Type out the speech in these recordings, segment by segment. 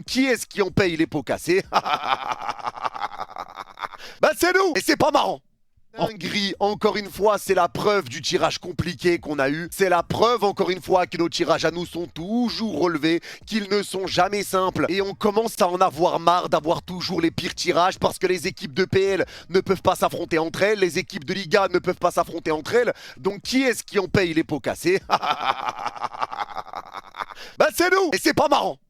Qui est-ce qui en paye les pots cassés? Bah c'est nous. Et c'est pas marrant. Dinguerie, encore une fois, c'est la preuve du tirage compliqué qu'on a eu. C'est la preuve, encore une fois, que nos tirages à nous sont toujours relevés, qu'ils ne sont jamais simples. Et on commence à en avoir marre d'avoir toujours les pires tirages parce que les équipes de PL ne peuvent pas s'affronter entre elles, les équipes de Liga ne peuvent pas s'affronter entre elles. Donc qui est-ce qui en paye les pots cassés? Bah c'est nous. Et c'est pas marrant.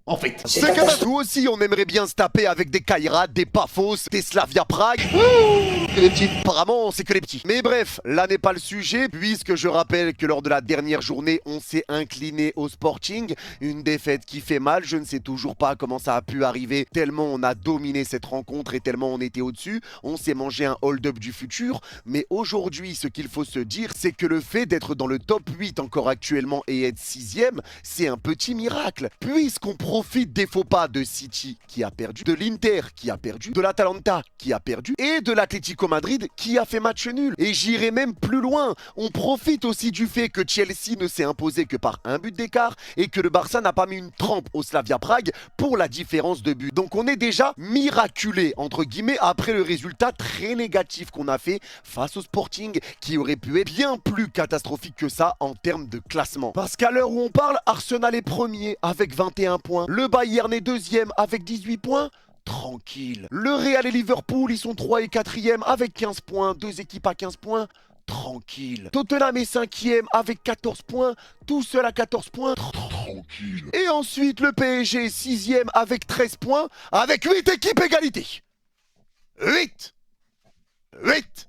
En fait, c'est que nous aussi on aimerait bien se taper avec des Kairat, des Paphos, des Slavia Prague. Que les petits. Apparemment, c'est que les petits. Mais bref, là n'est pas le sujet, puisque je rappelle que lors de la dernière journée, on s'est incliné au Sporting. Une défaite qui fait mal, je ne sais toujours pas comment ça a pu arriver, tellement on a dominé cette rencontre et tellement on était au-dessus. On s'est mangé un hold-up du futur. Mais aujourd'hui, ce qu'il faut se dire, c'est que le fait d'être dans le top 8 encore actuellement et être 6ème, c'est un petit miracle. Puisqu'on profite des faux pas de City qui a perdu, de l'Inter qui a perdu, de l'Atalanta qui a perdu et de l'Atlético Madrid qui a fait match nul. Et j'irai même plus loin, on profite aussi du fait que Chelsea ne s'est imposé que par un but d'écart et que le Barça n'a pas mis une trempe au Slavia Prague pour la différence de but. Donc on est déjà miraculé entre guillemets après le résultat très négatif qu'on a fait face au Sporting qui aurait pu être bien plus catastrophique que ça en termes de classement. Parce qu'à l'heure où on parle, Arsenal est premier avec 21 points, le Bayern est deuxième avec 18 points. Tranquille. Le Real et Liverpool, ils sont 3 et 4e avec 15 points. Deux équipes à 15 points. Tranquille. Tottenham est 5e avec 14 points. Tout seul à 14 points. Tranquille. Et ensuite, le PSG est 6e avec 13 points. Avec 8 équipes égalité. 8. 8.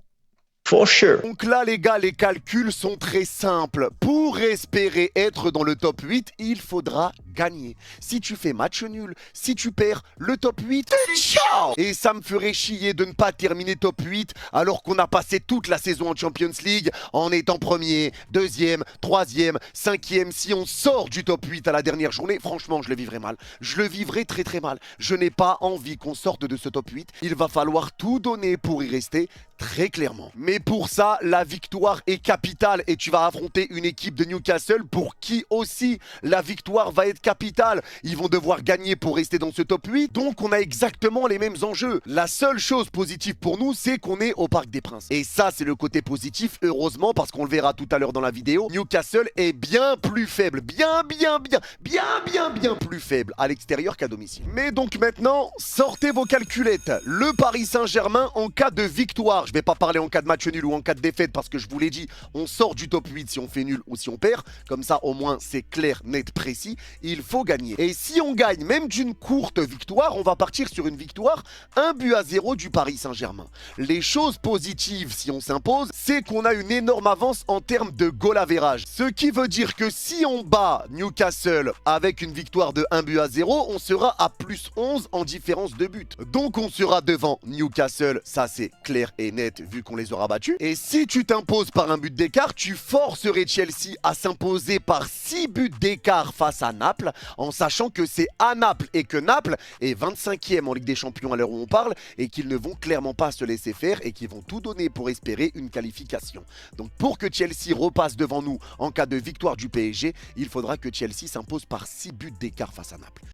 For sure. Donc là les gars, les calculs sont très simples. Pour espérer être dans le top 8, il faudra gagner. Si tu fais match nul, si tu perds le top 8, ciao. Et ça me ferait chier de ne pas terminer top 8 alors qu'on a passé toute la saison en Champions League en étant premier, deuxième, troisième, cinquième. Si on sort du top 8 à la dernière journée, franchement je le vivrai mal. Je le vivrai très très mal. Je n'ai pas envie qu'on sorte de ce top 8. Il va falloir tout donner pour y rester très clairement. Mais pour ça, la victoire est capitale et tu vas affronter une équipe de Newcastle pour qui aussi la victoire va être capitale. Ils vont devoir gagner pour rester dans ce top 8, donc on a exactement les mêmes enjeux. La seule chose positive pour nous, c'est qu'on est au Parc des Princes. Et ça, c'est le côté positif, heureusement, parce qu'on le verra tout à l'heure dans la vidéo. Newcastle est bien plus faible, bien plus faible à l'extérieur qu'à domicile. Mais donc maintenant, sortez vos calculettes. Le Paris Saint-Germain en cas de victoire. Je vais pas parler en cas de match nul ou en cas de défaite parce que je vous l'ai dit, on sort du top 8 si on fait nul ou si on perd. Comme ça, au moins, c'est clair, net, précis. Il faut gagner. Et si on gagne même d'une courte victoire, on va partir sur une victoire 1-0 du Paris Saint-Germain. Les choses positives, si on s'impose, c'est qu'on a une énorme avance en termes de goal average. Ce qui veut dire que si on bat Newcastle avec une victoire de 1-0, on sera à plus 11 en différence de but. Donc on sera devant Newcastle, ça c'est clair et net vu qu'on les aura battus. Et si tu t'imposes par un but d'écart, tu forcerais Chelsea à s'imposer par 6 buts d'écart face à Naples, en sachant que c'est à Naples et que Naples est 25e en Ligue des Champions à l'heure où on parle et qu'ils ne vont clairement pas se laisser faire et qu'ils vont tout donner pour espérer une qualification. Donc pour que Chelsea repasse devant nous en cas de victoire du PSG, il faudra que Chelsea s'impose par 6 buts d'écart face à Naples.